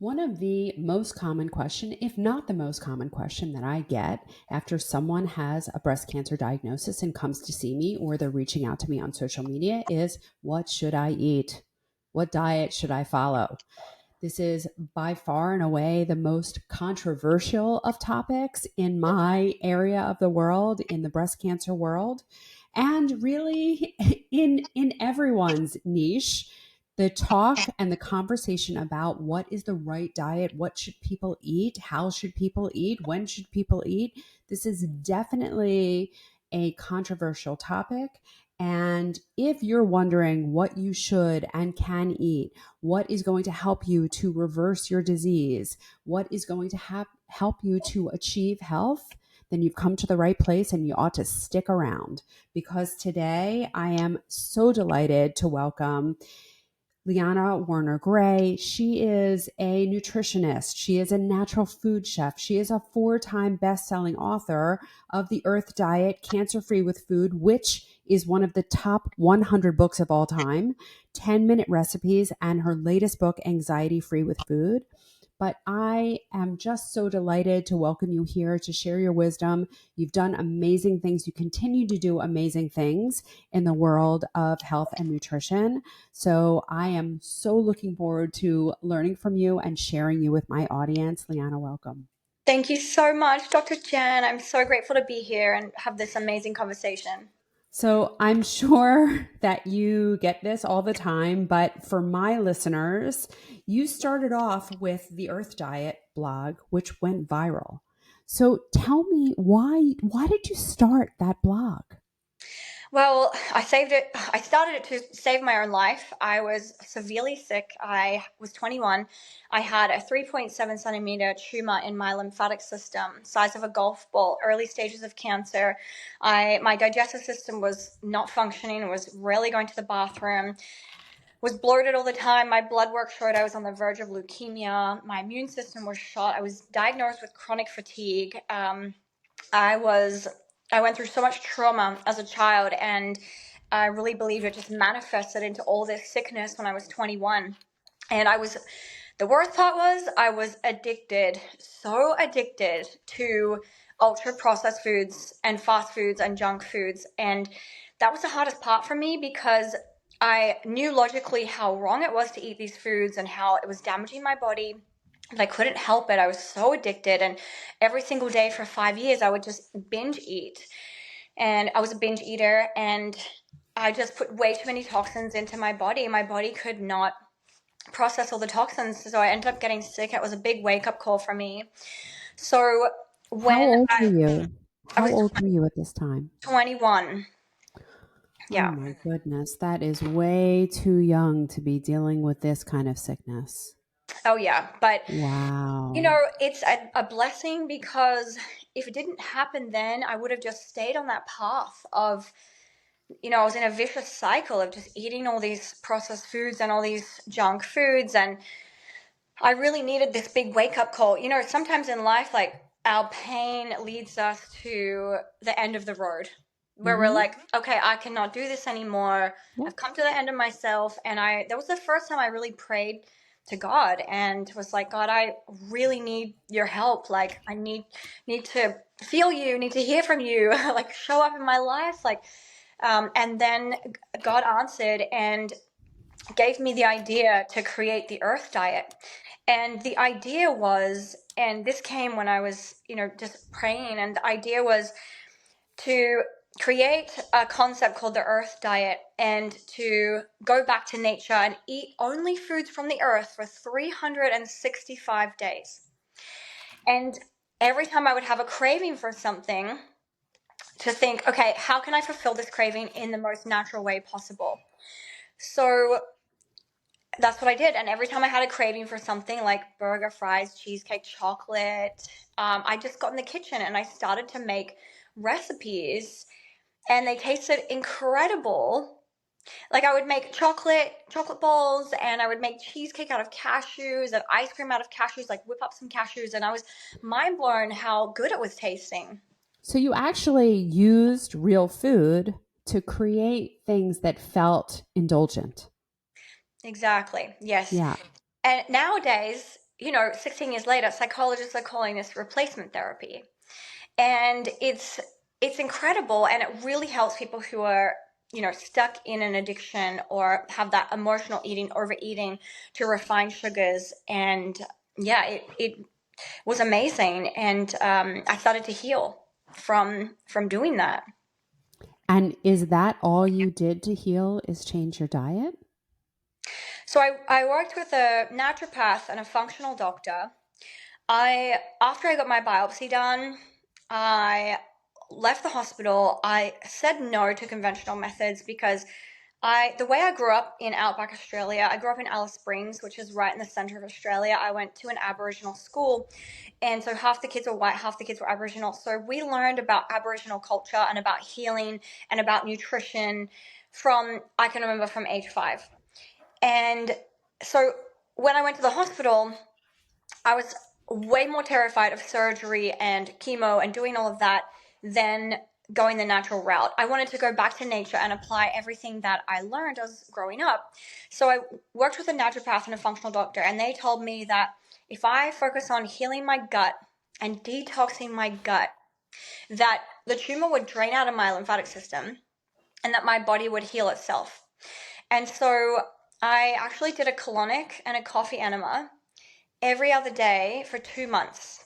One of the most common question, if not the most common question that I get after someone has a breast cancer diagnosis and comes to see me or they're reaching out to me on social media is, what should I eat? What diet should I follow? This is by far and away the most controversial of topics in my area of the world, in the breast cancer world, and really in everyone's niche. The talk and the conversation about what is the right diet, what should people eat, how should people eat, when should people eat. This is definitely a controversial topic. And if you're wondering what you should and can eat, what is going to help you to reverse your disease, what is going to help you to achieve health, then you've come to the right place and you ought to stick around, because today I am so delighted to welcome Liana Werner-Gray. She is a nutritionist. She is a natural food chef. She is a 4-time best-selling author of The Earth Diet, Cancer-Free with Food, which is one of the top 100 books of all time, 10-minute recipes, and her latest book, Anxiety-Free with Food. But I am just so delighted to welcome you here to share your wisdom. You've done amazing things. You continue to do amazing things in the world of health and nutrition. So I am so looking forward to learning from you and sharing you with my audience. Liana, welcome. Thank you so much, Dr. Jenn. I'm so grateful to be here and have this amazing conversation. So I'm sure that you get this all the time, but for my listeners, you started off with the Earth Diet blog, which went viral. So tell me, why did you start that blog? Well, I saved it. I started it to save my own life. I was severely sick. I was 21. I had a 3.7 centimeter tumor in my lymphatic system, size of a golf ball, early stages of cancer. My digestive system was not functioning, was rarely going to the bathroom, was bloated all the time. My blood work showed I was on the verge of leukemia. My immune system was shot. I was diagnosed with chronic fatigue. I was I went through so much trauma as a child, and I really believe it just manifested into all this sickness when I was 21. And the worst part was I was addicted, so addicted to ultra processed foods and fast foods and junk foods. And that was the hardest part for me because I knew logically how wrong it was to eat these foods and how it was damaging my body. But I couldn't help it. I was so addicted. And every single day for 5 years, I would just binge eat. And I was a binge eater. And I just put way too many toxins into my body. My body could not process all the toxins. So I ended up getting sick. It was a big wake-up call for me. So How when old were I, you? I How was old were you at this time? 21. Oh Yeah. my goodness, that is way too young to be dealing with this kind of sickness. Oh, yeah. But Wow. it's a blessing because if it didn't happen then, I would have just stayed on that path of, I was in a vicious cycle of just eating all these processed foods and all these junk foods. And I really needed this big wake up call. Sometimes in life, like our pain leads us to the end of the road where we're Mm-hmm. like, okay, I cannot do this anymore. Yeah. I've come to the end of myself. And that was the first time I really prayed to God and was like, God, I really need your help. Like I need to feel you, need to hear from you, like show up in my life. And then God answered and gave me the idea to create the Earth Diet. And the idea was, and this came when I was, just praying, and the idea was to create a concept called the Earth Diet and to go back to nature and eat only foods from the earth for 365 days. And every time I would have a craving for something, to think, okay, how can I fulfill this craving in the most natural way possible? So that's what I did. And every time I had a craving for something like burger, fries, cheesecake, chocolate, I just got in the kitchen and I started to make recipes and they tasted incredible. Like I would make chocolate balls and I would make cheesecake out of cashews and ice cream out of cashews, like whip up some cashews. And I was mind blown how good it was tasting. So you actually used real food to create things that felt indulgent. Exactly. Yes. Yeah. And nowadays, 16 years later, psychologists are calling this replacement therapy. And it's incredible, and it really helps people who are, stuck in an addiction or have that emotional eating, overeating, to refine sugars. And yeah, it was amazing. And I started to heal from doing that. And is that all you did to heal, is change your diet? So I worked with a naturopath and a functional doctor. After I got my biopsy done, I left the hospital. I said no to conventional methods because the way I grew up in outback Australia, I grew up in Alice Springs, which is right in the center of Australia. I went to an Aboriginal school, and so half the kids were white, half the kids were Aboriginal. So we learned about Aboriginal culture and about healing and about nutrition I can remember from age 5. And so when I went to the hospital, I was way more terrified of surgery and chemo and doing all of that than going the natural route. I wanted to go back to nature and apply everything that I learned as growing up. So I worked with a naturopath and a functional doctor, and they told me that if I focus on healing my gut and detoxing my gut, that the tumor would drain out of my lymphatic system and that my body would heal itself. And so I actually did a colonic and a coffee enema every other day for 2 months.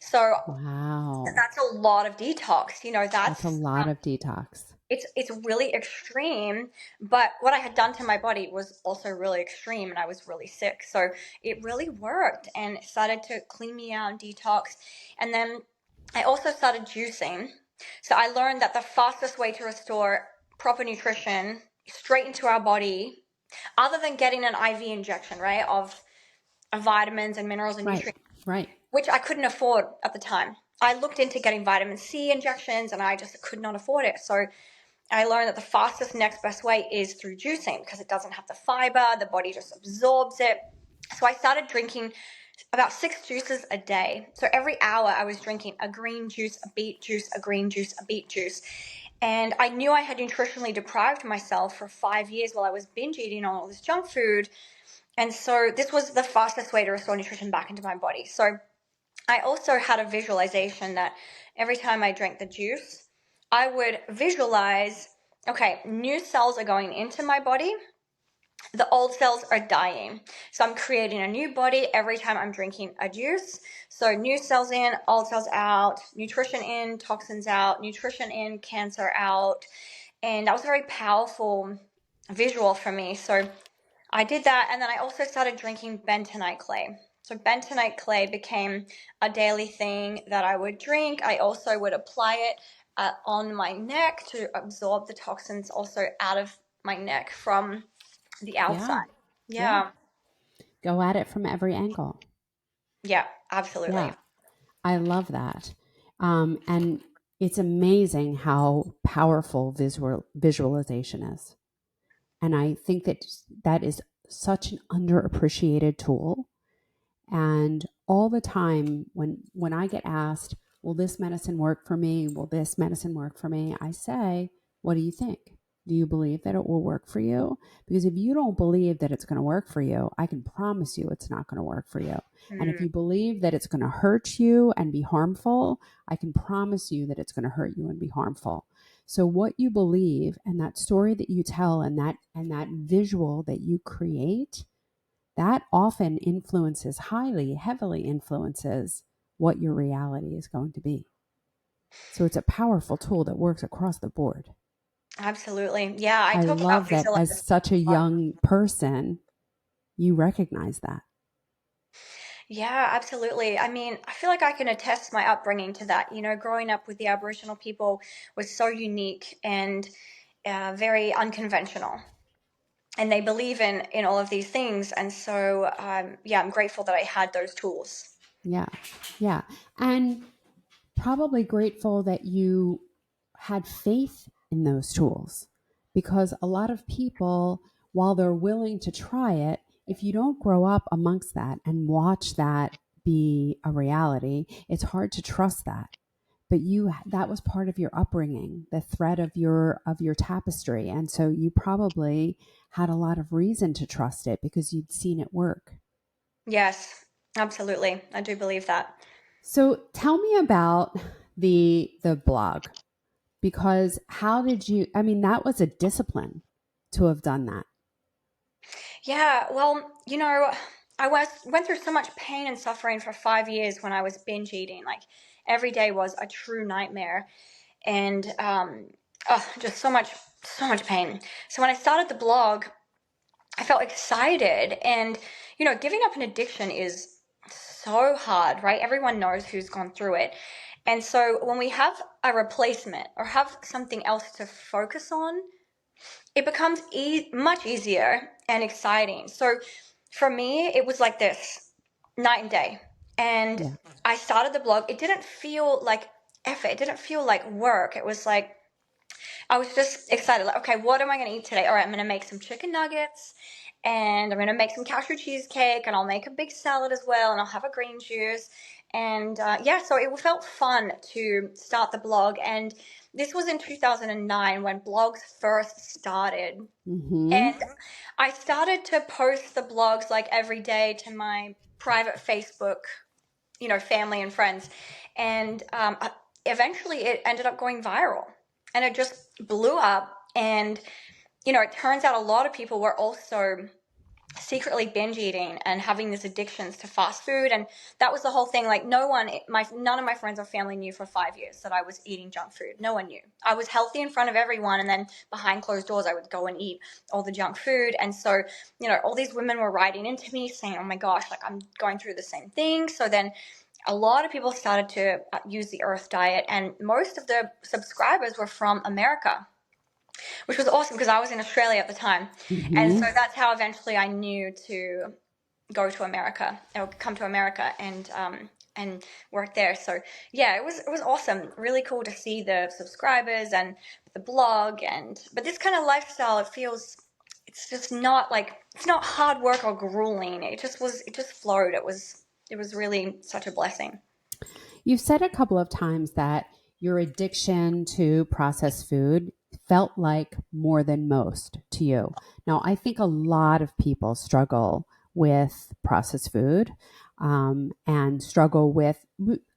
So Wow. that's a lot of detox. That's a lot of detox. It's really extreme, but what I had done to my body was also really extreme, and I was really sick. So it really worked, and it started to clean me out and detox. And then I also started juicing. So I learned that the fastest way to restore proper nutrition straight into our body, other than getting an IV injection, right, of vitamins and minerals and nutrients, Right. which I couldn't afford at the time. I looked into getting vitamin C injections, and I just could not afford it. So I learned that the fastest next best way is through juicing, because it doesn't have the fiber, the body just absorbs it. So I started drinking about 6 juices a day. So every hour I was drinking a green juice, a beet juice, a green juice, a beet juice. And I knew I had nutritionally deprived myself for 5 years while I was binge eating on all this junk food. And so this was the fastest way to restore nutrition back into my body. So I also had a visualization that every time I drank the juice, I would visualize, okay, new cells are going into my body. The old cells are dying. So I'm creating a new body every time I'm drinking a juice. So new cells in, old cells out, nutrition in, toxins out, nutrition in, cancer out. And that was a very powerful visual for me. So I did that, and then I also started drinking bentonite clay. So bentonite clay became a daily thing that I would drink. I also would apply it on my neck to absorb the toxins also out of my neck from the outside. Yeah. Yeah. Go at it from every angle. Yeah, absolutely. Yeah. I love that. And it's amazing how powerful visualization is. And I think that that is such an underappreciated tool. And all the time when I get asked, will this medicine work for me? Will this medicine work for me? I say, what do you think? Do you believe that it will work for you? Because if you don't believe that it's going to work for you, I can promise you it's not going to work for you. And if you believe that it's going to hurt you and be harmful, I can promise you that it's going to hurt you and be harmful. So what you believe and that story that you tell and that visual that you create, that often influences, heavily influences what your reality is going to be. So it's a powerful tool that works across the board. Absolutely. Yeah, I I talk about love that as visualization. such a young person, you recognize that. Yeah, absolutely. I mean, I feel like I can attest my upbringing to that. Growing up with the Aboriginal people was so unique and very unconventional. And they believe in all of these things. And so, yeah, I'm grateful that I had those tools. Yeah. Yeah. And probably grateful that you had faith in those tools, because a lot of people, while they're willing to try it, if you don't grow up amongst that and watch that be a reality, it's hard to trust that. But that was part of your upbringing, the thread of your tapestry, and so you probably had a lot of reason to trust it because you'd seen it work. Yes. Absolutely. I do believe that. So tell me about the blog, because how did you, I mean, that was a discipline to have done that. Yeah, well, went through so much pain and suffering for 5 years when I was binge eating. Like every day was a true nightmare, and just so much pain. So when I started the blog, I felt excited, and giving up an addiction is so hard, right? Everyone knows who's gone through it. And so when we have a replacement or have something else to focus on, it becomes much easier and exciting. So for me, it was like this night and day. And Yeah. I started the blog. It didn't feel like effort, it didn't feel like work. It was like, I was just excited. Like, okay, what am I going to eat today? All right, I'm going to make some chicken nuggets and I'm going to make some cashew cheesecake and I'll make a big salad as well and I'll have a green juice. And yeah, so it felt fun to start the blog. And this was in 2009 when blogs first started. Mm-hmm. And I started to post the blogs like every day to my private Facebook, family and friends. And eventually it ended up going viral and it just blew up. And, it turns out a lot of people were also secretly binge eating and having these addictions to fast food. And that was the whole thing. Like none of my friends or family knew for 5 years that I was eating junk food. No one knew. I was healthy in front of everyone. And then behind closed doors, I would go and eat all the junk food. And so, all these women were writing into me saying, oh my gosh, like I'm going through the same thing. So then a lot of people started to use the Earth diet, and most of the subscribers were from America, which was awesome because I was in Australia at the time. And Mm-hmm. so that's how eventually I knew to go to America or come to America and work there. So yeah, it was awesome. Really cool to see the subscribers and the blog, but this kind of lifestyle, it's just not like, it's not hard work or grueling. It just flowed. It was really such a blessing. You've said a couple of times that your addiction to processed food felt like more than most to you. Now, I think a lot of people struggle with processed food, and struggle with,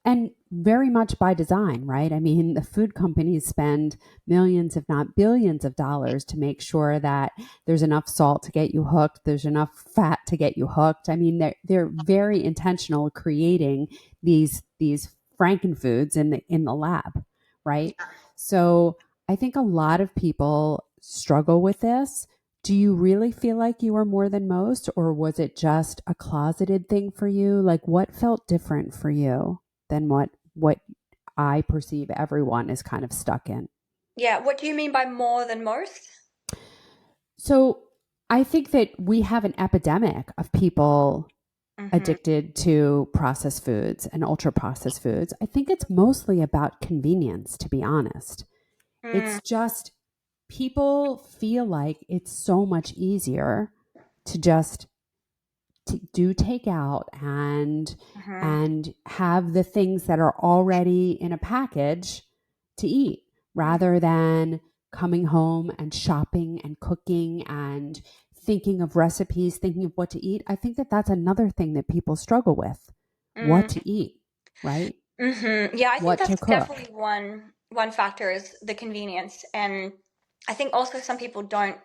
and very much by design, right? I mean, the food companies spend millions, if not billions, of dollars to make sure that there's enough salt to get you hooked, there's enough fat to get you hooked. I mean, they're very intentional creating these frankenfoods in the lab, right? So I think a lot of people struggle with this. Do you really feel like you were more than most, or was it just a closeted thing for you? Like, what felt different for you than what I perceive everyone is kind of stuck in? Yeah. What do you mean by more than most? So I think that we have an epidemic of people Mm-hmm. addicted to processed foods and ultra processed foods. I think it's mostly about convenience, to be honest. Mm, It's just people feel like it's so much easier to just do takeout mm-hmm. and have the things that are already in a package to eat, rather than coming home and shopping and cooking and thinking of recipes, thinking of what to eat. I think that that's another thing that people struggle with: what Mm, to eat, right? Yeah, I think What to that's cook. definitely one factor is the convenience, and I think also some people don't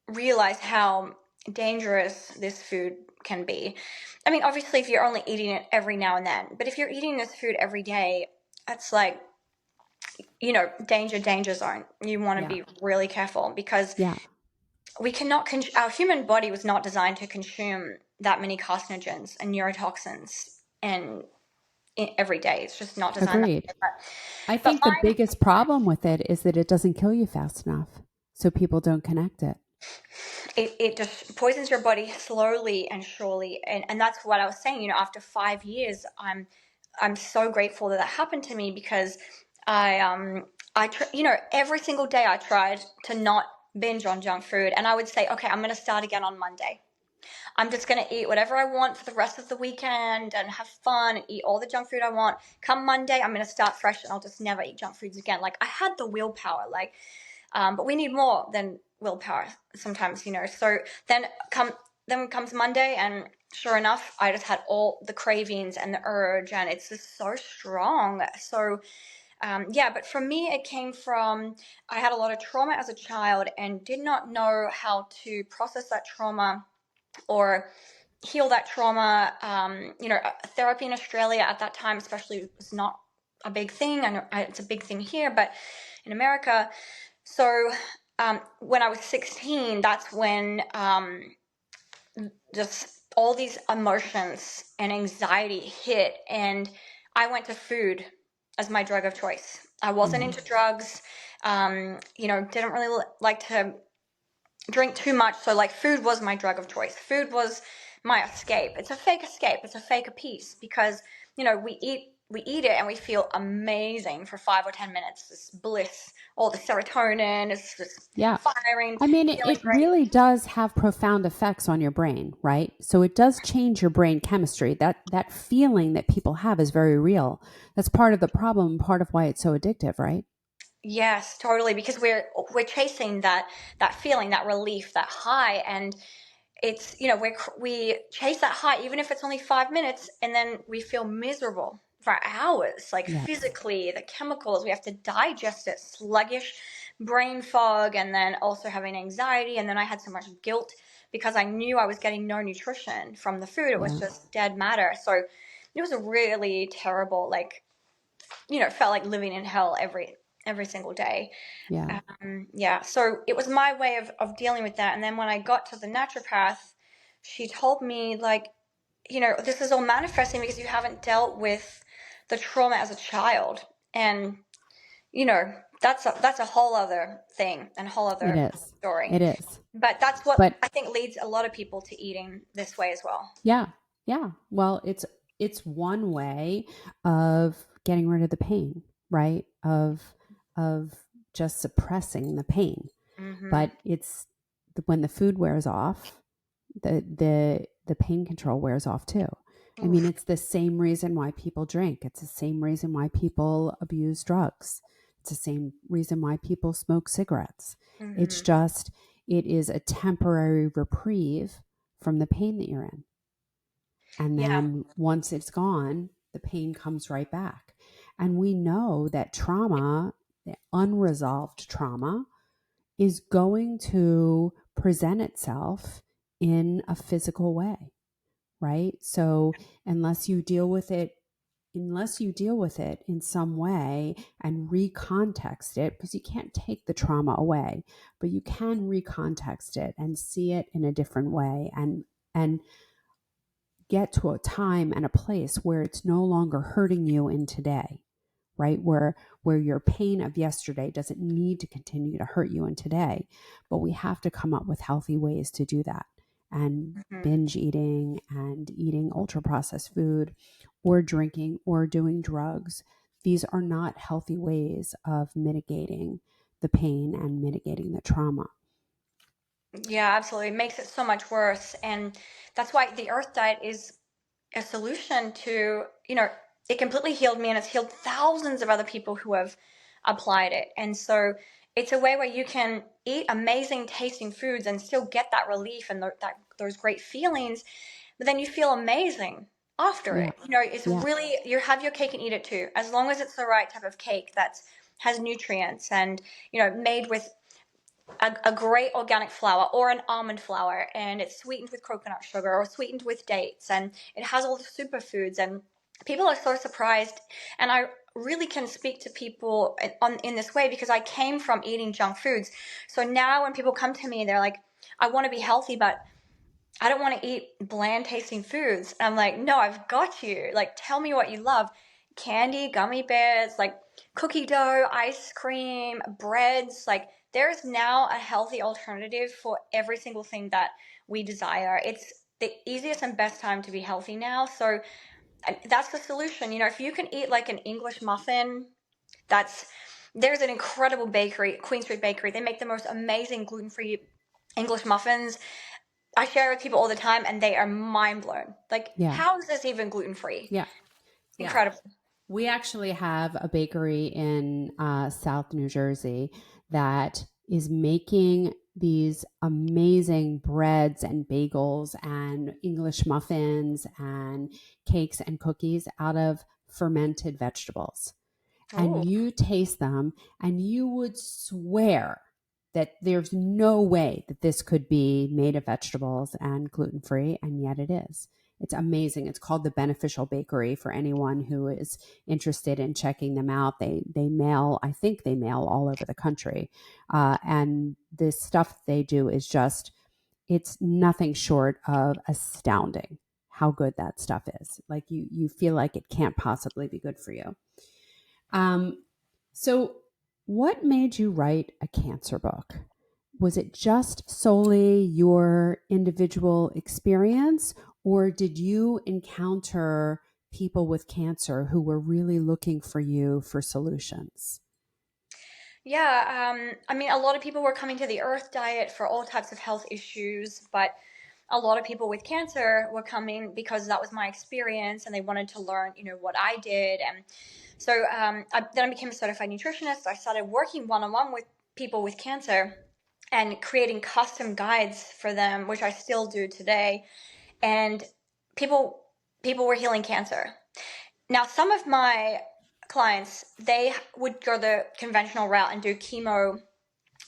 realize how dangerous this food can be. I mean, obviously, if you're only eating it every now and then, but if you're eating this food every day, that's like, danger zone. You want to Yeah. be really careful because Yeah. we cannot. Our human body was not designed to consume that many carcinogens and neurotoxins and every day. It's just not designed that Agreed. way. I But think the biggest problem with it is that it doesn't kill you fast enough. So people don't connect it. it just poisons your body slowly and surely. And that's what I was saying, after 5 years, I'm so grateful that happened to me because every single day I tried to not binge on junk food, and I would say, okay, I'm going to start again on Monday. I'm just going to eat whatever I want for the rest of the weekend and have fun and eat all the junk food I want. Come Monday, I'm going to start fresh and I'll just never eat junk foods again. Like, I had the willpower, but we need more than willpower sometimes. So then comes Monday, and sure enough, I just had all the cravings and the urge, and it's just so strong. So yeah, but for me, it came from, I had a lot of trauma as a child and did not know how to process that trauma or heal that trauma. Therapy in Australia at that time, especially, was not a big thing. I know it's a big thing here, but in America. So when I was 16, that's when just all these emotions and anxiety hit, and I went to food as my drug of choice. I wasn't into drugs, didn't really like to drink too much, so like food was my drug of choice. Food was my escape. It's a fake escape. It's a fake peace, because we eat it and we feel amazing for 5 or 10 minutes. This bliss, all the serotonin is just Yeah. firing, I mean, feeling it great. really does have profound effects on your brain, right? So it does change your brain chemistry. That feeling that people have is very real. That's part of the problem, part of why it's so addictive, right? Yes, totally. Because we're chasing that feeling, that relief, that high, and it's we chase that high, even if it's only 5 minutes, and then we feel miserable for hours. Like Yes. physically, the chemicals we have to digest it, sluggish, brain fog, and then also having anxiety. And then I had so much guilt because I knew I was getting no nutrition from the food. It was Yeah. just dead matter. So it was a really terrible, like, felt like living in hell every single day. Yeah. Yeah, so it was my way of dealing with that. And then when I got to the naturopath, she told me, like, this is all manifesting because you haven't dealt with the trauma as a child. And, that's a whole other thing and whole It other is. story. It is. But that's what But I think leads a lot of people to eating this way as well. yeah. Yeah. Well, it's one way of getting rid of the pain, right? Of just suppressing the pain. Mm-hmm. But it's when the food wears off, the pain control wears off too. I mean, Oof. it's the same reason why people drink. It's the same reason why people abuse drugs. It's the same reason why people smoke cigarettes. It's Mm-hmm. just it is a temporary reprieve from the pain that you're in. And Yeah. then once it's gone, the pain comes right back. And we know that trauma, the unresolved trauma, is going to present itself in a physical way, right? So unless you deal with it, in some way and recontext it, because you can't take the trauma away, but you can recontext it and see it in a different way, and get to a time and a place where it's no longer hurting you in today, right? Where your pain of yesterday doesn't need to continue to hurt you in today. But we have to come up with healthy ways to do that. And Mm-hmm. binge eating and eating ultra processed food or drinking or doing drugs, these are not healthy ways of mitigating the pain and mitigating the trauma. Yeah, absolutely. It makes it so much worse. And that's why the earth diet is a solution to, it completely healed me, and it's healed thousands of other people who have applied it. And so it's a way where you can eat amazing tasting foods and still get that relief and those great feelings, but then you feel amazing after Yeah. it. It's Yeah. really, you have your cake and eat it too, as long as it's the right type of cake that has nutrients and, made with a great organic flour or an almond flour, and it's sweetened with coconut sugar or sweetened with dates, and it has all the superfoods. And people are so surprised, and I really can speak to people in this way because I came from eating junk foods. So now when people come to me, they're like, I want to be healthy, but I don't want to eat bland tasting foods. And I'm like, no, I've got you. Like, tell me what you love. Candy, gummy bears, like cookie dough, ice cream, breads. Like, there's now a healthy alternative for every single thing that we desire. It's the easiest and best time to be healthy now. So that's the solution. If you can eat like an English muffin, that's there's an incredible bakery, Queen Street Bakery. They make the most amazing gluten-free English muffins. I share it with people all the time, and they are mind blown. Like, Yeah. how is this even gluten free? Yeah. Yeah. Incredible. We actually have a bakery in South New Jersey that is making these amazing breads and bagels and English muffins and cakes and cookies out of fermented vegetables. And Oh, you taste them and you would swear that there's no way that this could be made of vegetables and gluten-free, and yet it is. It's amazing. It's called the Beneficial Bakery for anyone who is interested in checking them out. They mail, I think they mail all over the country. And this stuff they do is just, it's nothing short of astounding how good that stuff is. Like you feel like it can't possibly be good for you. Um, so, what made you write a cancer book? Was it just solely your individual experience, or did you encounter people with cancer who were really looking for you for solutions? yeah. I mean, a lot of people were coming to the Earth diet for all types of health issues, but a lot of people with cancer were coming because that was my experience and they wanted to learn, what I did. And so then I became a certified nutritionist. I started working one-on-one with people with cancer and creating custom guides for them, which I still do today. And people people were healing cancer. Now, some of my clients, they would go the conventional route and do chemo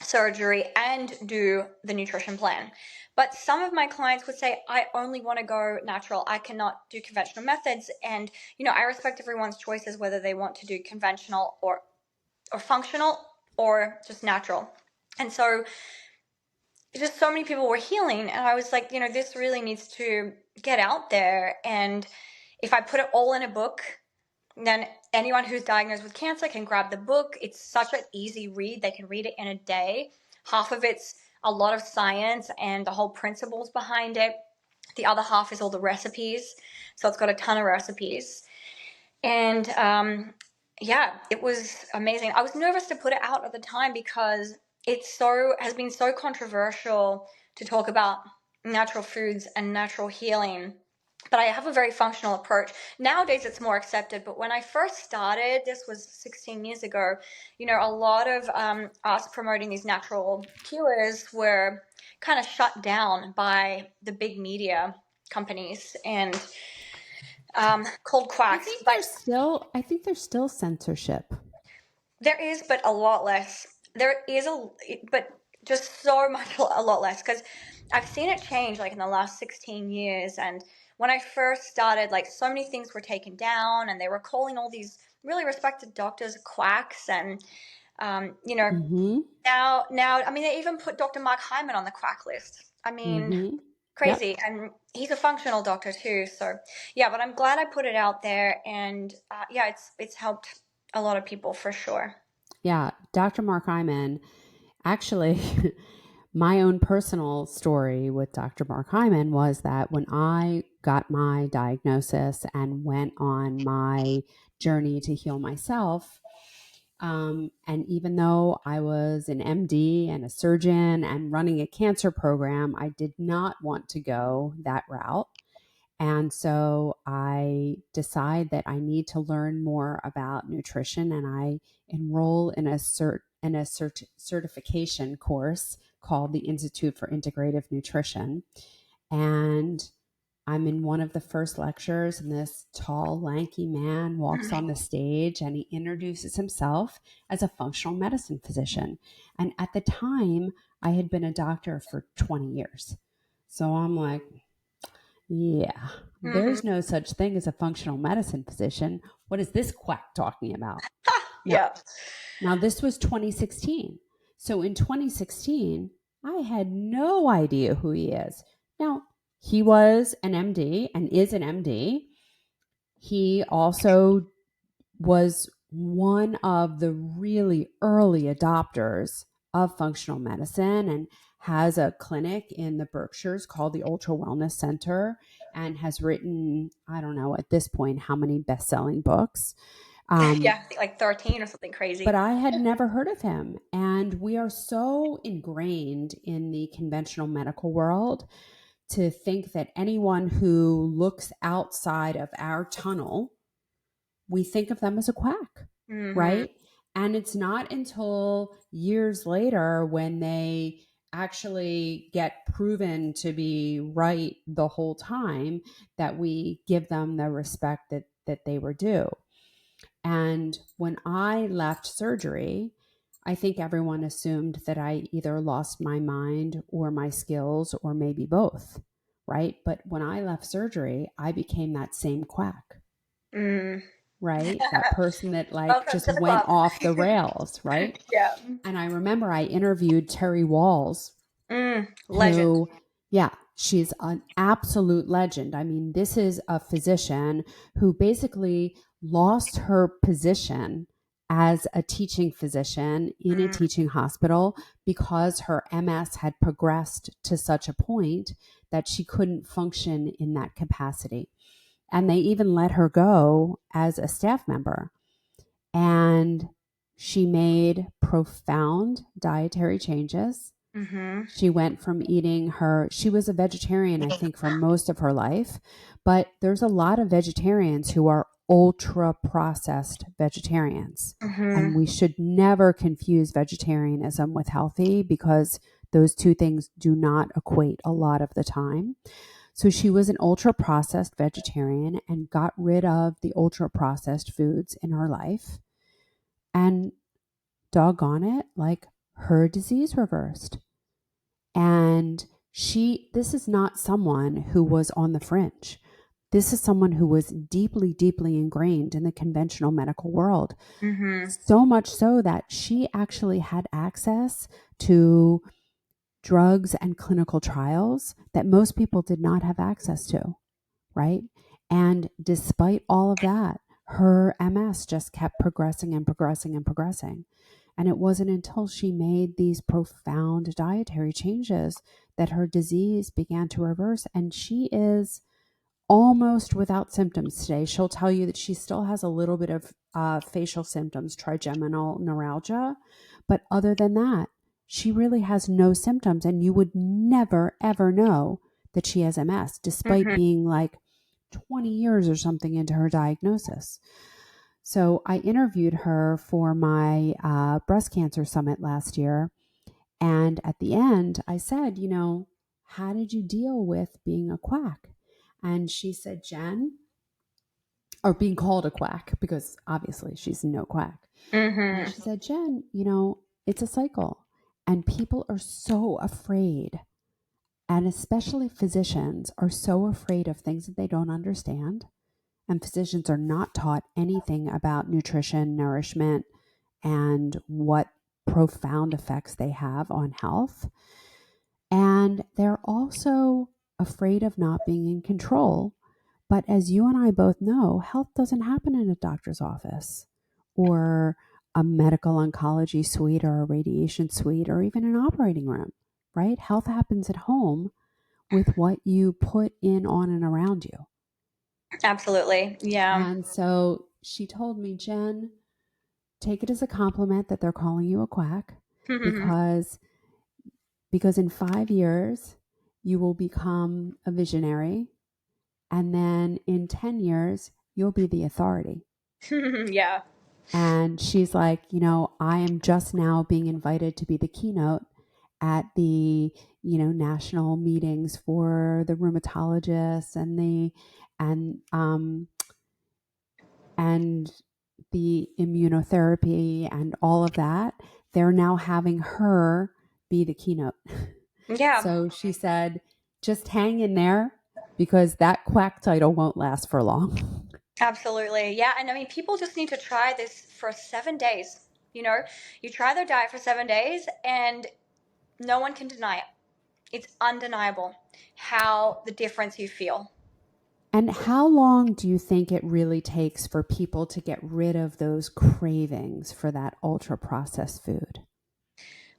surgery and do the nutrition plan. But some of my clients would say, I only want to go natural. I cannot do conventional methods. And, I respect everyone's choices, whether they want to do conventional or functional or just natural. And so just so many people were healing. And I was like, this really needs to get out there. And if I put it all in a book, then anyone who's diagnosed with cancer can grab the book. It's such an easy read. They can read it in a day. Half of it's a lot of science and the whole principles behind it. The other half is all the recipes. So it's got a ton of recipes. And yeah, it was amazing. I was nervous to put it out at the time because has been so controversial to talk about natural foods and natural healing. But I have a very functional approach. Nowadays it's more accepted, but when I first started, this was 16 years ago, a lot of us promoting these natural cures were kind of shut down by the big media companies and called quacks. But I think there's still censorship. there is, but a lot less. There is but just so much, a lot less. Because I've seen it change, like in the last 16 years. And when I first started, like so many things were taken down, and they were calling all these really respected doctors quacks. And Mm-hmm. now, I mean, they even put Dr. Mark Hyman on the quack list. I mean, Mm-hmm. Yep. crazy. And he's a functional doctor too. So yeah, but I'm glad I put it out there, and yeah, it's helped a lot of people for sure. Yeah. Dr. Mark Hyman, actually, my own personal story with Dr. Mark Hyman was that when I got my diagnosis and went on my journey to heal myself, and even though I was an MD and a surgeon and running a cancer program, I did not want to go that route. And so I decide that I need to learn more about nutrition, and I enroll in a certification course called the Institute for Integrative Nutrition. And I'm in one of the first lectures, and this tall, lanky man walks on the stage and he introduces himself as a functional medicine physician. And at the time, I had been a doctor for 20 years. So I'm like, yeah, Hmm. there's no such thing as a functional medicine physician. What is this quack talking about? Now, Yeah. now this was 2016. So in 2016, I had no idea who he is. Now, he was an MD and is an MD. He also was one of the really early adopters of functional medicine and has a clinic in the Berkshires called the Ultra Wellness Center and has written, I don't know at this point how many best-selling books. Yeah, I think like 13 or something But crazy. I had never heard of him. And we are so ingrained in the conventional medical world to think that anyone who looks outside of our tunnel, we think of them as a quack, Hmm. right? And it's not until years later when they actually get proven to be right the whole time, that we give them the respect that they were due. And when I left surgery, I think everyone assumed that I either lost my mind or my skills or maybe both, right? But when I left surgery, I became that same quack, Mm. right? That person that like Welcome just to the went club. off the rails, right? Yeah. And I remember I interviewed Terry Walls, Legend. who, yeah, she's an absolute legend. I mean, this is a physician who basically lost her position as a teaching physician in a Mm. teaching hospital because her MS had progressed to such a point that she couldn't function in that capacity. And they even let her go as a staff member. And she made profound dietary changes. Mm-hmm. She went from she was a vegetarian, I think, for most of her life, but there's a lot of vegetarians who are ultra processed vegetarians. And Mm-hmm. we should never confuse vegetarianism with healthy, because those two things do not equate a lot of the time. So she was an ultra processed vegetarian and got rid of the ultra processed foods in her life. And doggone it, like, her disease reversed. And this is not someone who was on the fringe. This is someone who was deeply, deeply ingrained in the conventional medical world. Mm-hmm. So much so that she actually had access to drugs and clinical trials that most people did not have access to, right? And despite all of that, her MS just kept progressing and progressing and progressing. And it wasn't until she made these profound dietary changes that her disease began to reverse. And she is almost without symptoms today. She'll tell you that she still has a little bit of facial symptoms, trigeminal neuralgia. But other than that, she really has no symptoms. And you would never, ever know that she has MS, despite Mm-hmm. being like 20 years or something into her diagnosis. So I interviewed her for my breast cancer summit last year. And at the end, I said, how did you deal with being a quack? And she said, Jenn, or being called a quack, because obviously she's no quack. And Mm-hmm. she said, Jenn, it's a cycle. And people are so afraid, and especially physicians are so afraid of things that they don't understand. And physicians are not taught anything about nutrition, nourishment, and what profound effects they have on health. And they're also afraid of not being in control. But as you and I both know, health doesn't happen in a doctor's office or a medical oncology suite or a radiation suite or even an operating room, right? Health happens at home with what you put in, on, and around you. Absolutely. Yeah. And so she told me, Jenn, take it as a compliment that they're calling you a quack, Mm-hmm. because in 5 years you will become a visionary, and then in 10 years you'll be the authority. Yeah. And she's like, I am just now being invited to be the keynote at the, national meetings for the rheumatologists and and the immunotherapy and all of that. They're now having her be the keynote. Yeah. So she said, just hang in there, because that quack title won't last for long. Absolutely. Yeah. And I mean, people just need to try this for 7 days. You know, you try their diet for 7 days and no one can deny it. It's undeniable how the difference you feel. And how long do you think it really takes for people to get rid of those cravings for that ultra processed food?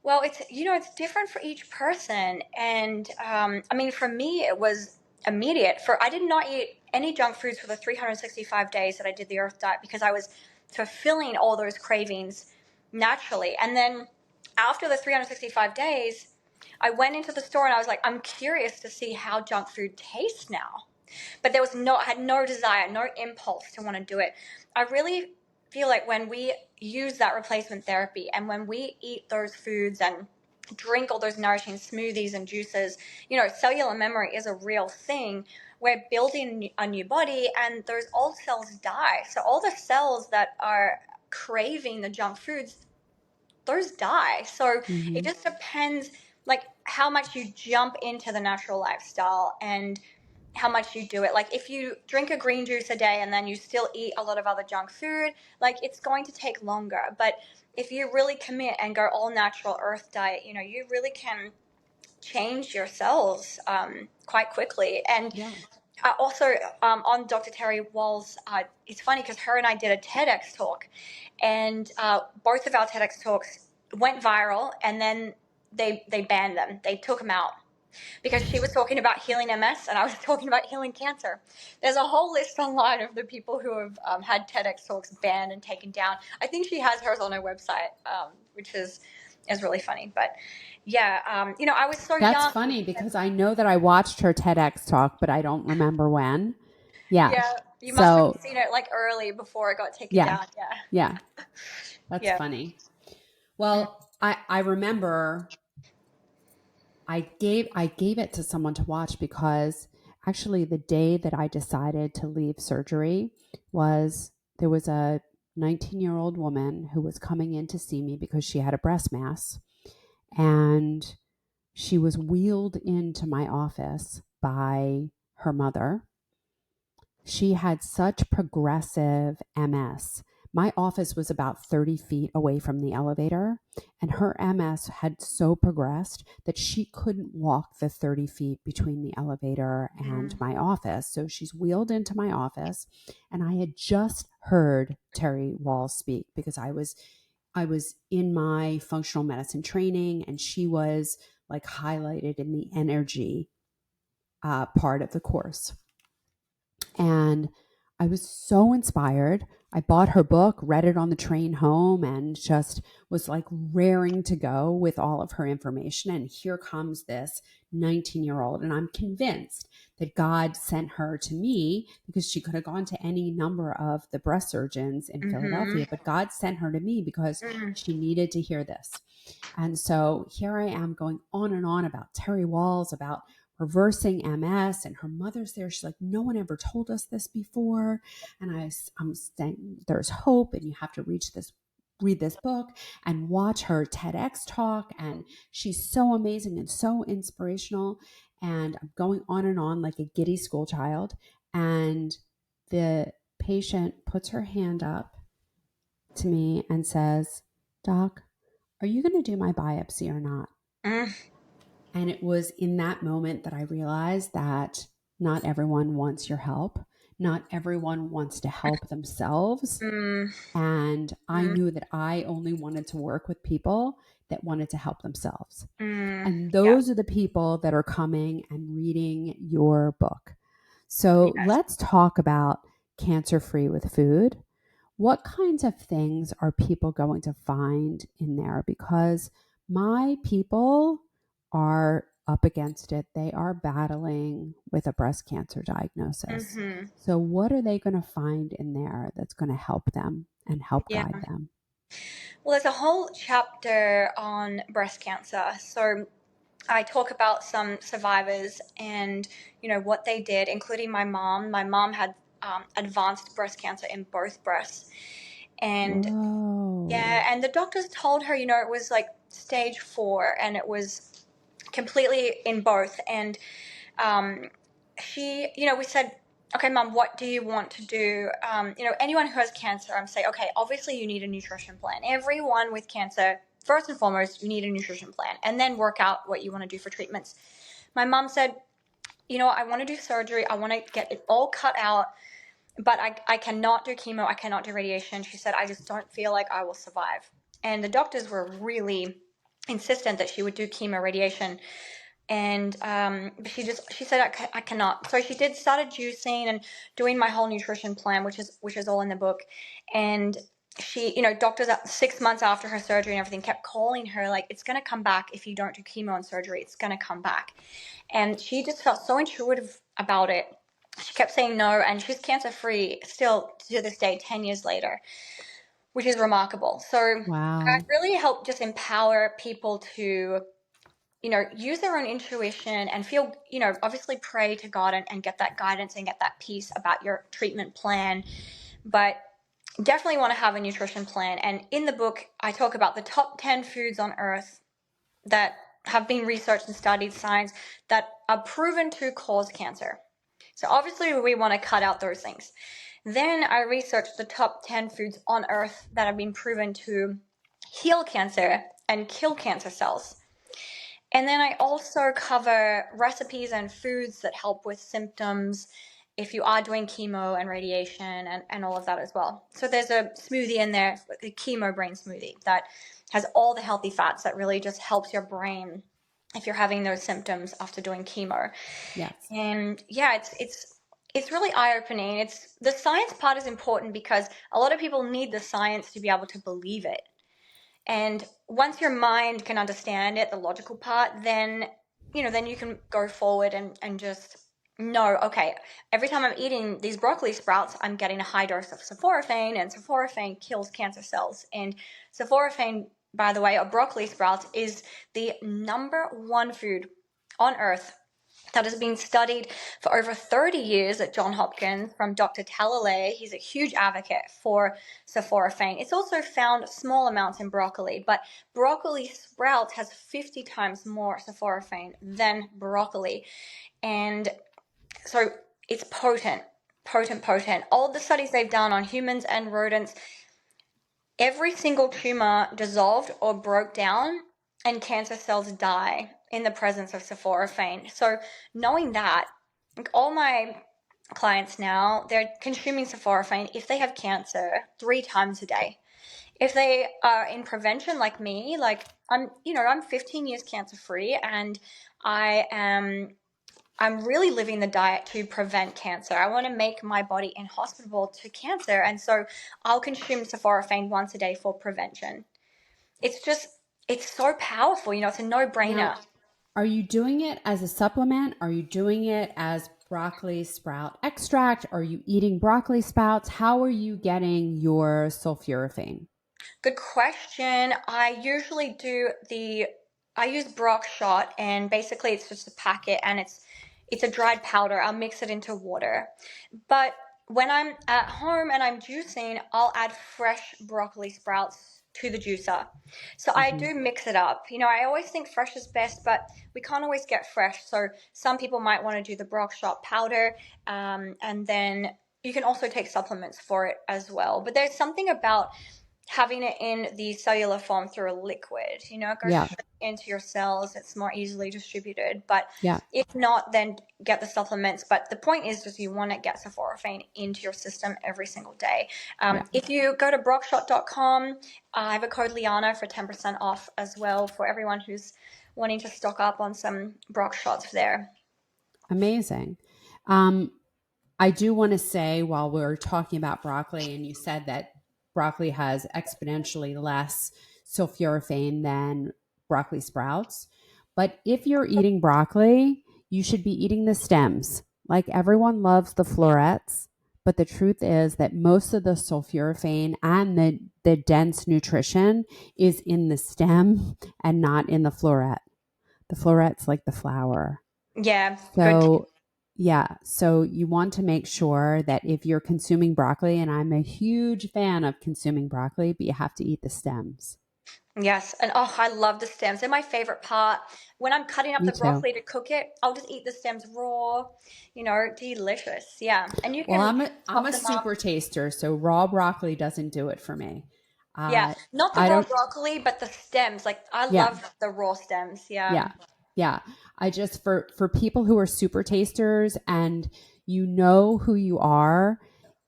Well, it's different for each person, and I mean, for me, it was immediate. I did not eat any junk foods for the 365 days that I did the Earth Diet because I was fulfilling all those cravings naturally. And then after the 365 days, I went into the store and I was like, I'm curious to see how junk food tastes now. But I had no desire, no impulse to want to do it. I really feel like when we use that replacement therapy and when we eat those foods and drink all those nourishing smoothies and juices, cellular memory is a real thing. We're building a new body, and those old cells die. So all the cells that are craving the junk foods, those die. So it just depends, like, how much you jump into the natural lifestyle and how much you do it. Like, if you drink a green juice a day and then you still eat a lot of other junk food, like, it's going to take longer. But if you really commit and go all natural earth diet, you really can change your cells quite quickly. And Yeah. also, on Dr. Terry Wall's, it's funny because her and I did a TEDx talk, and both of our TEDx talks went viral, and then they banned them. They took them out because she was talking about healing MS and I was talking about healing cancer. There's a whole list online of the people who have had TEDx talks banned and taken down. I think she has hers on her website, which is really funny. But yeah, I was so That's young. funny because I know that I watched her TEDx talk, but I don't remember when. Yeah. Yeah, you must have So, seen it like early before it got taken yeah. down. Yeah, Yeah. That's yeah. funny. Well, I remember I gave it to someone to watch because actually the day that I decided to leave surgery was there was a 19-year-old woman who was coming in to see me because she had a breast mass, and she was wheeled into my office by her mother. She had such progressive MS. My office was about 30 feet away from the elevator, and her MS had so progressed that she couldn't walk the 30 feet between the elevator and my office. So she's wheeled into my office, and I had just heard Terry Wall speak because I was in my functional medicine training, and she was like highlighted in the energy part of the course. And I was so inspired. I bought her book, read it on the train home, and just was like raring to go with all of her information. And here comes this 19-year-old. And I'm convinced that God sent her to me because she could have gone to any number of the breast surgeons in Philadelphia, but God sent her to me because she needed to hear this. And so here I am going on about Terry Walls, about reversing MS, and her mother's there. She's like, no one ever told us this before. And I'm saying there's hope, and you have to read this book and watch her TEDx talk. And she's so amazing and so inspirational. And I'm going on like a giddy school child. And the patient puts her hand up to me and says, Doc, are you going to do my biopsy or not? And it was in that moment that I realized that not everyone wants your help. Not everyone wants to help themselves. And I knew that I only wanted to work with people that wanted to help themselves. And Yeah. those are the people that are coming and reading your book. So Yes. let's talk about Cancer Free with Food. What kinds of things are people going to find in there? Because my people are up against it. They are battling with a breast cancer diagnosis. So, what are they going to find in there that's going to help them and help Yeah. guide them? Well, there's a whole chapter on breast cancer. So I talk about some survivors and what they did, including my mom. My mom had advanced breast cancer in both breasts, and Whoa. yeah, and the doctors told her, it was like stage 4, and it was completely in both. And she, we said, okay, Mom, what do you want to do? Anyone who has cancer, I'm saying, okay, obviously you need a nutrition plan. Everyone with cancer, first and foremost, you need a nutrition plan, and then work out what you want to do for treatments. My mom said, I want to do surgery. I want to get it all cut out, but I cannot do chemo. I cannot do radiation. She said, I just don't feel like I will survive. And the doctors were really insistent that she would do chemo radiation. And she said, I cannot. So she started juicing and doing my whole nutrition plan, which is all in the book. And she, doctors 6 months after her surgery and everything kept calling her like, it's going to come back if you don't do chemo and surgery. It's going to come back. And she just felt so intuitive about it. She kept saying no, and she's cancer free still to this day, 10 years later, which is remarkable. So I Wow. really help just empower people to use their own intuition and feel, obviously pray to God and get that guidance and get that peace about your treatment plan. But definitely want to have a nutrition plan. And in the book, I talk about the top 10 foods on earth that have been researched and studied, science, that are proven to cause cancer. So obviously we want to cut out those things. Then I researched the top 10 foods on earth that have been proven to heal cancer and kill cancer cells. And then I also cover recipes and foods that help with symptoms if you are doing chemo and radiation and all of that as well. So there's a smoothie in there, the chemo brain smoothie, that has all the healthy fats that really just helps your brain if you're having those symptoms after doing chemo. Yes. And yeah, it's really eye-opening. It's the science part is important because a lot of people need the science to be able to believe it. And once your mind can understand it, the logical part, then you can go forward and just know, okay, every time I'm eating these broccoli sprouts, I'm getting a high dose of sulforaphane, and sulforaphane kills cancer cells. And sulforaphane, by the way, or broccoli sprouts, is the number one food on earth that has been studied for over 30 years at Johns Hopkins from Dr. Talalay. He's a huge advocate for sulforaphane. It's also found small amounts in broccoli, but broccoli sprouts has 50 times more sulforaphane than broccoli. And so it's potent. All the studies they've done on humans and rodents, every single tumor dissolved or broke down and cancer cells die in the presence of sulforaphane. So knowing that, like all my clients now, they're consuming sulforaphane if they have cancer 3 times a day. If they are in prevention like me, like I'm 15 years cancer free, and I'm really living the diet to prevent cancer. I want to make my body inhospitable to cancer, and so I'll consume sulforaphane once a day for prevention. It's so powerful, it's a no-brainer. Now, are you doing it as a supplement? Are you doing it as broccoli sprout extract? Are you eating broccoli sprouts? How are you getting your sulforaphane? Good question. I usually I use Brock Shot, and basically it's just a packet, and it's a dried powder. I'll mix it into water. But when I'm at home and I'm juicing, I'll add fresh broccoli sprouts to the juicer. So I do mix it up. I always think fresh is best, but we can't always get fresh. So some people might want to do the Brock Shot powder, and then you can also take supplements for it as well. But there's something about having it in the cellular form through a liquid, it goes straight into your cells. It's more easily distributed. But if not, then get the supplements. But the point is just you want to get sulforaphane into your system every single day. If you go to brockshot.com, I have a code Liana for 10% off as well for everyone who's wanting to stock up on some Brock shots there. Amazing. I do want to say, while we're talking about broccoli, and you said that broccoli has exponentially less sulforaphane than broccoli sprouts. But if you're eating broccoli, you should be eating the stems. Like, everyone loves the florets, but the truth is that most of the sulforaphane and the dense nutrition is in the stem and not in the floret. The floret's like the flower. Yeah. So so you want to make sure that if you're consuming broccoli, and I'm a huge fan of consuming broccoli, but you have to eat the stems. Yes. And I love the stems. They're my favorite part. When I'm cutting up Me the too. broccoli to cook it, I'll just eat the stems raw. Delicious. Yeah. And you can. Well, I'm a super taster, so raw broccoli doesn't do it for me. Yeah. Not the raw broccoli, but the stems. Like, I love the raw stems. Yeah. Yeah. I just, for people who are super tasters, and you know who you are,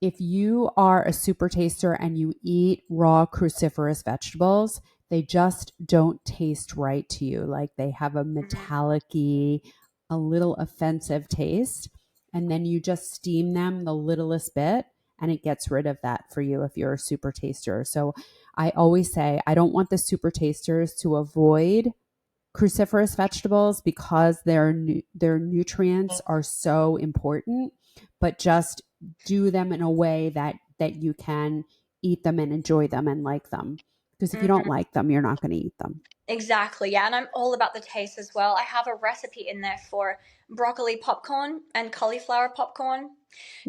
if you are a super taster and you eat raw cruciferous vegetables, they just don't taste right to you. Like, they have a metallic-y, a little offensive taste. And then you just steam them the littlest bit, and it gets rid of that for you if you're a super taster. So I always say, I don't want the super tasters to avoid cruciferous vegetables because their nutrients are so important, but just do them in a way that you can eat them and enjoy them and like them. Because if you don't like them, you're not going to eat them. Exactly. Yeah. And I'm all about the taste as well. I have a recipe in there for broccoli popcorn and cauliflower popcorn.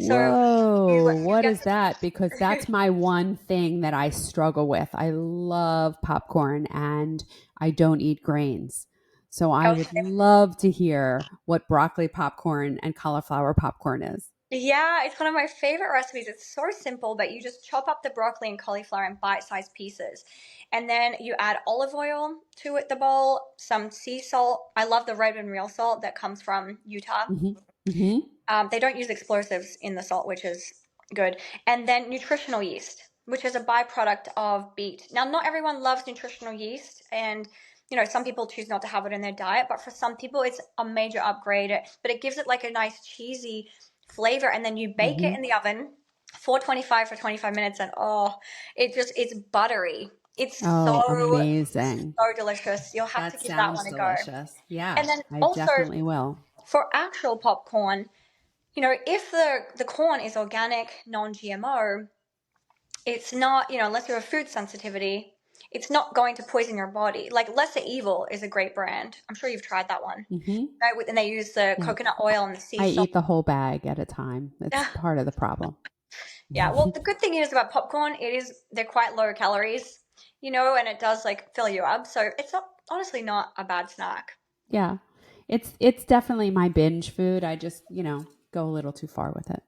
So Whoa, you what get is that? Because that's my one thing that I struggle with. I love popcorn and I don't eat grains. So I would okay. love to hear what broccoli popcorn and cauliflower popcorn is. Yeah, it's one of my favorite recipes. It's so simple, but you just chop up the broccoli and cauliflower in bite-sized pieces. And then you add olive oil to it, the bowl, some sea salt. I love the red and real salt that comes from Utah. Hmm. Hmm. They don't use explosives in the salt, which is good. And then nutritional yeast, which is a byproduct of beet. Now, not everyone loves nutritional yeast, and some people choose not to have it in their diet, but for some people, it's a major upgrade. But it gives it like a nice cheesy flavor, and then you bake it Hmm. in the oven 425 for 25 minutes, and it's buttery. It's Oh, so amazing. so delicious. You'll have to That give that sounds one a go. delicious. Yeah, And then I also definitely will. for actual popcorn, if the corn is organic, non-GMO, it's not, unless you have food sensitivity, it's not going to poison your body. Like Lesser Evil is a great brand. I'm sure you've tried that one. Hmm. Right? And they use the Yeah. coconut oil and the sea I salt. eat the whole bag at a time. It's part of the problem. Yeah. Well, the good thing is about popcorn, they're quite low calories, and it does like fill you up. So it's honestly not a bad snack. Yeah. It's definitely my binge food. I just, go a little too far with it.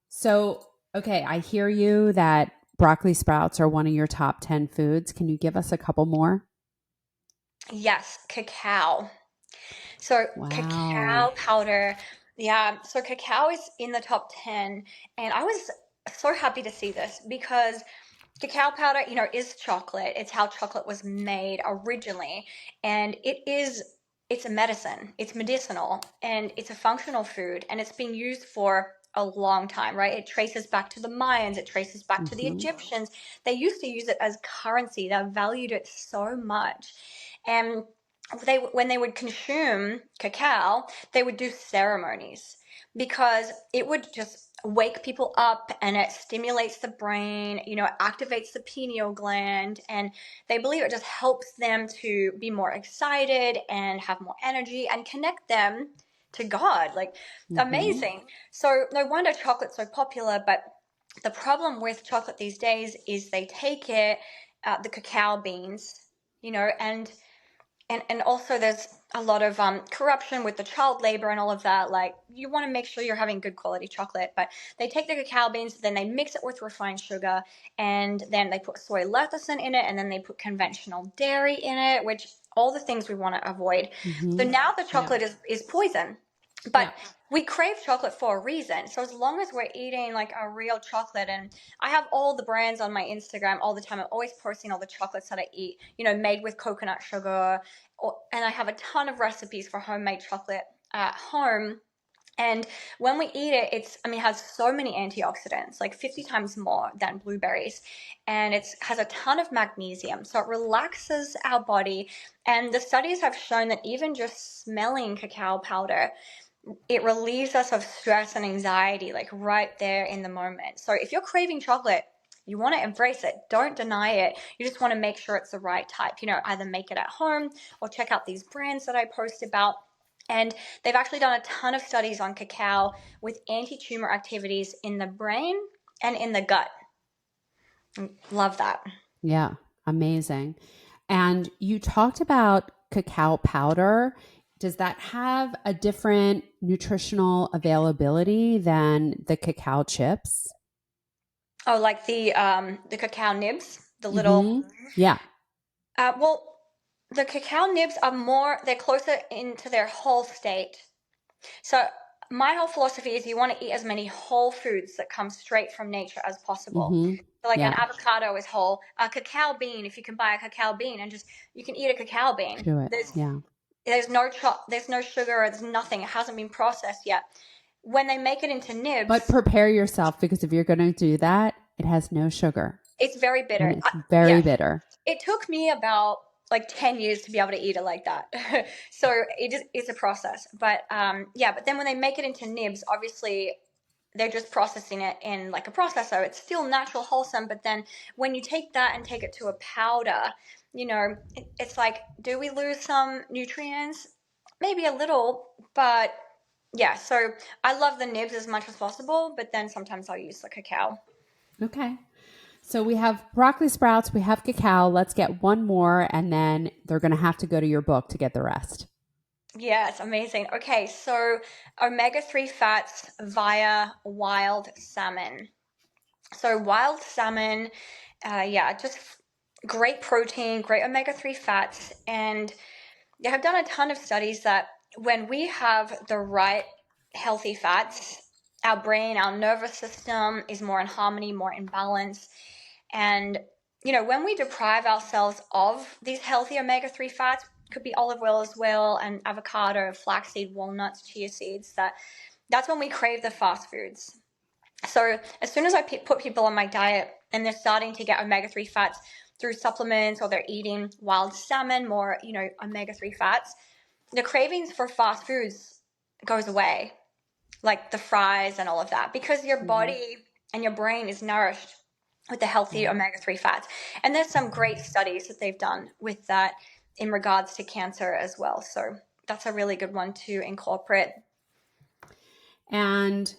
So okay, I hear you that broccoli sprouts are one of your top 10 foods. Can you give us a couple more? Yes, cacao. So Wow. cacao powder, yeah. So cacao is in the top 10, and I was so happy to see this because cacao powder, is chocolate. It's how chocolate was made originally, and it's a medicine. It's medicinal, and it's a functional food, and it's been used for a long time, right? It traces back to the Mayans, it traces back to the Hmm. Egyptians. They used to use it as currency. They valued it so much. And when they would consume cacao, they would do ceremonies because it would just wake people up, and it stimulates the brain, activates the pineal gland, and they believe it just helps them to be more excited and have more energy and connect them to God. Like, Hmm. amazing. So no wonder chocolate's so popular, but the problem with chocolate these days is they take the cacao beans, and also there's a lot of corruption with the child labor and all of that. Like, you want to make sure you're having good quality chocolate, but they take the cacao beans, then they mix it with refined sugar, and then they put soy lecithin in it, and then they put conventional dairy in it, which all the things we want to avoid. So Hmm. now the Yeah. chocolate is poison. But Yeah. we crave chocolate for a reason. So as long as we're eating like a real chocolate, and I have all the brands on my Instagram all the time. I'm always posting all the chocolates that I eat, made with coconut sugar, and I have a ton of recipes for homemade chocolate at home. And when we eat it, it has so many antioxidants, like 50 times more than blueberries. And it has a ton of magnesium, so it relaxes our body. And the studies have shown that even just smelling cacao powder, it relieves us of stress and anxiety, like right there in the moment. So if you're craving chocolate, you want to embrace it. Don't deny it. You just want to make sure it's the right type. Either make it at home or check out these brands that I post about. And they've actually done a ton of studies on cacao with anti-tumor activities in the brain and in the gut. Love that. Yeah. Amazing. And you talked about cacao powder. Does that have a different nutritional availability than the cacao chips? Oh, like the cacao nibs, the little. Hmm. Yeah. Well, the cacao nibs they're closer into their whole state. So my whole philosophy is you want to eat as many whole foods that come straight from nature as possible. Hmm. So like an Yeah. avocado is whole. A cacao bean, if you can buy a cacao bean and just you can eat a cacao bean. Do it. There's Yeah. there's no there's no sugar, there's nothing. It hasn't been processed yet. When they make it into But nibs, prepare yourself because if you're going to do that, it has no sugar it's very and bitter. it's Yeah, very bitter. it took me about like 10 years to be able to eat it like that. So it's a process. But yeah, but then when they make it into nibs, obviously they're just processing it in like a processor. It's still natural, wholesome, but then when you take that and take it to a powder, it's like, do we lose some nutrients? Maybe a little, but yeah. So I love the nibs as much as possible, but then sometimes I'll use the cacao. Okay. So we have broccoli sprouts, we have cacao. Let's get one more, and then they're going to have to go to your book to get the rest. Yeah, it's amazing. Okay, so omega-3 fats via wild salmon. So wild salmon, just great protein, great omega-3 fats, and they have done a ton of studies that when we have the right healthy fats, our brain, our nervous system is more in harmony, more in balance. And, when we deprive ourselves of these healthy omega-3 fats, could be olive oil as well, and avocado, flaxseed, walnuts, chia seeds, that's when we crave the fast foods. So as soon as I put people on my diet and they're starting to get omega-3 fats through supplements, or they're eating wild salmon, more, omega-3 fats, the cravings for fast foods goes away, like the fries and all of that, because your body and your brain is nourished with the healthy omega-3 fats. And there's some great studies that they've done with that in regards to cancer as well. So that's a really good one to incorporate. And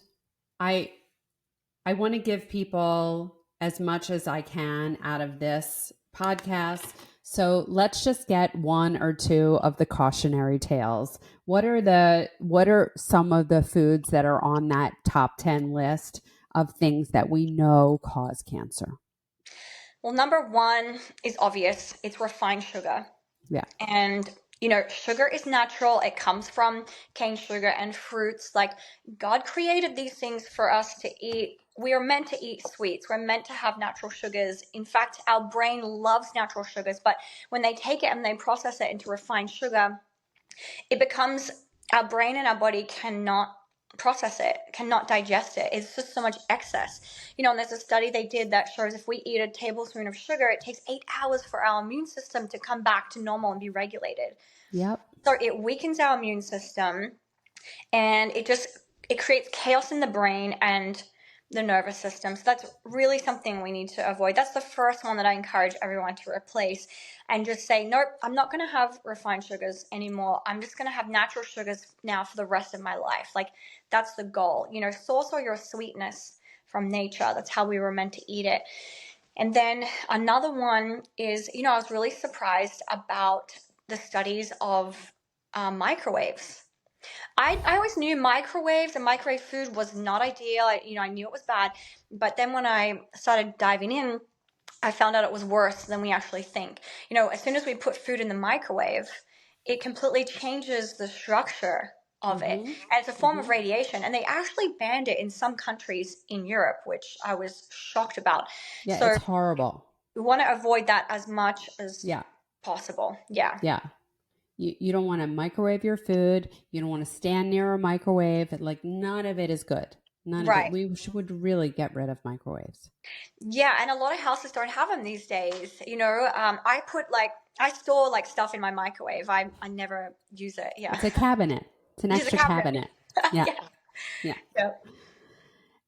I want to give people as much as I can out of this podcast. So let's just get one or two of the cautionary tales. What are some of the foods that are on that top 10 list of things that we know cause cancer? Well, number one is obvious. It's refined sugar. Yeah. And, sugar is natural. It comes from cane sugar and fruits. Like, God created these things for us to eat. We are meant to eat sweets. We're meant to have natural sugars. In fact, our brain loves natural sugars, but when they take it and they process it into refined sugar, it becomes, our brain and our body cannot process it, cannot digest it. It's just so much excess. And there's a study they did that shows if we eat a tablespoon of sugar, it takes 8 hours for our immune system to come back to normal and be regulated. Yep. So it weakens our immune system, and it creates chaos in the brain and the nervous system. So that's really something we need to avoid. That's the first one that I encourage everyone to replace, and just say, nope, I'm not going to have refined sugars anymore. I'm just going to have natural sugars now for the rest of my life. Like, that's the goal. Source all your sweetness from nature. That's how we were meant to eat it. And then another one is, I was really surprised about the studies of microwaves. I always knew microwaves and microwave food was not ideal. I knew it was bad. But then when I started diving in, I found out it was worse than we actually think. As soon as we put food in the microwave, it completely changes the structure of it. And it's a form of radiation. And they actually banned it in some countries in Europe, which I was shocked about. Yeah, So it's horrible. we want to avoid that as much as possible. Yeah. Yeah. You don't want to microwave your food. You don't want to stand near a microwave. Like, none of it is good. None of it. We would really get rid of microwaves. Yeah, and a lot of houses don't have them these days. I store like stuff in my microwave. I never use it. Yeah. It's a cabinet. It's an extra cabinet. Yeah.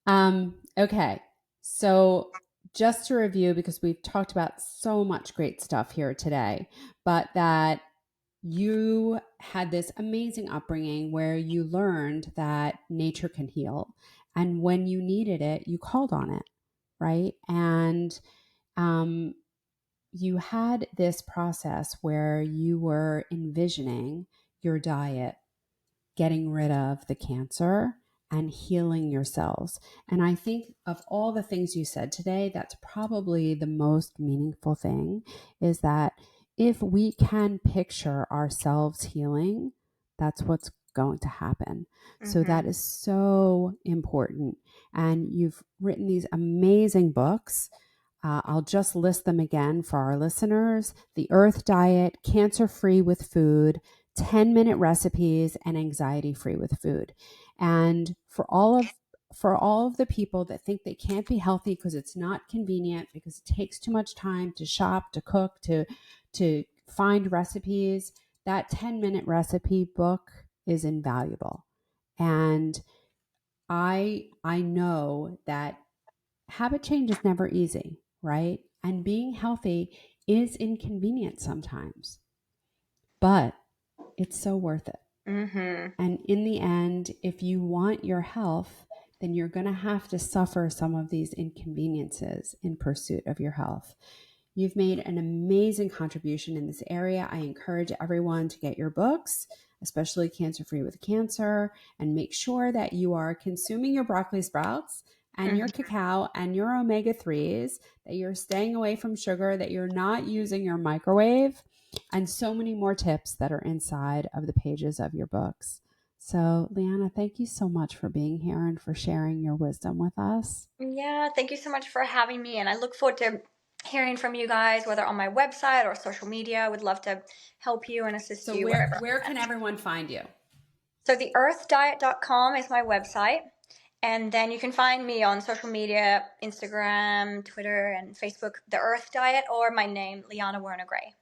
Yeah. Okay. So just to review, because we've talked about so much great stuff here today, but that you had this amazing upbringing where you learned that nature can heal. And when you needed it, you called on it, right? And you had this process where you were envisioning your diet getting rid of the cancer and healing your cells. And I think of all the things you said today, that's probably the most meaningful thing, is that if we can picture ourselves healing, that's what's going to happen. So that is so important. And you've written these amazing books. I'll just list them again for our listeners: The Earth Diet, Cancer Free with Food, 10-minute recipes, and anxiety free with food. And for all of the people that think they can't be healthy because it's not convenient, because it takes too much time to shop, to cook, to find recipes, that 10-minute recipe book is invaluable. And I know that habit change is never easy, right? And being healthy is inconvenient sometimes, but it's so worth it. Mm-hmm. And in the end, if you want your health, then you're going to have to suffer some of these inconveniences in pursuit of your health. You've made an amazing contribution in this area. I encourage everyone to get your books, especially Cancer Free with Cancer, and make sure that you are consuming your broccoli sprouts and your Mm-hmm. cacao and your omega 3s, that you're staying away from sugar, that you're not using your microwave, and so many more tips that are inside of the pages of your books. So, Liana, thank you so much for being here and for sharing your wisdom with us. Yeah, thank you so much for having me. And I look forward to hearing from you guys, whether on my website or social media. I would love to help you and assist So, you where wherever. where can everyone find you? So theearthdiet.com is my website. And then you can find me on social media, Instagram, Twitter, and Facebook, The Earth Diet, or my name, Liana Werner-Gray.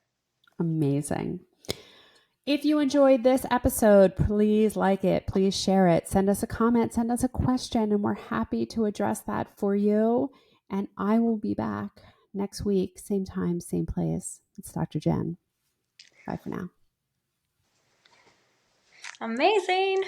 Amazing. If you enjoyed this episode, please like it, please share it, send us a comment, send us a question, and we're happy to address that for you. And I will be back next week, same time, same place. It's Dr. Jenn. Bye for now. Amazing.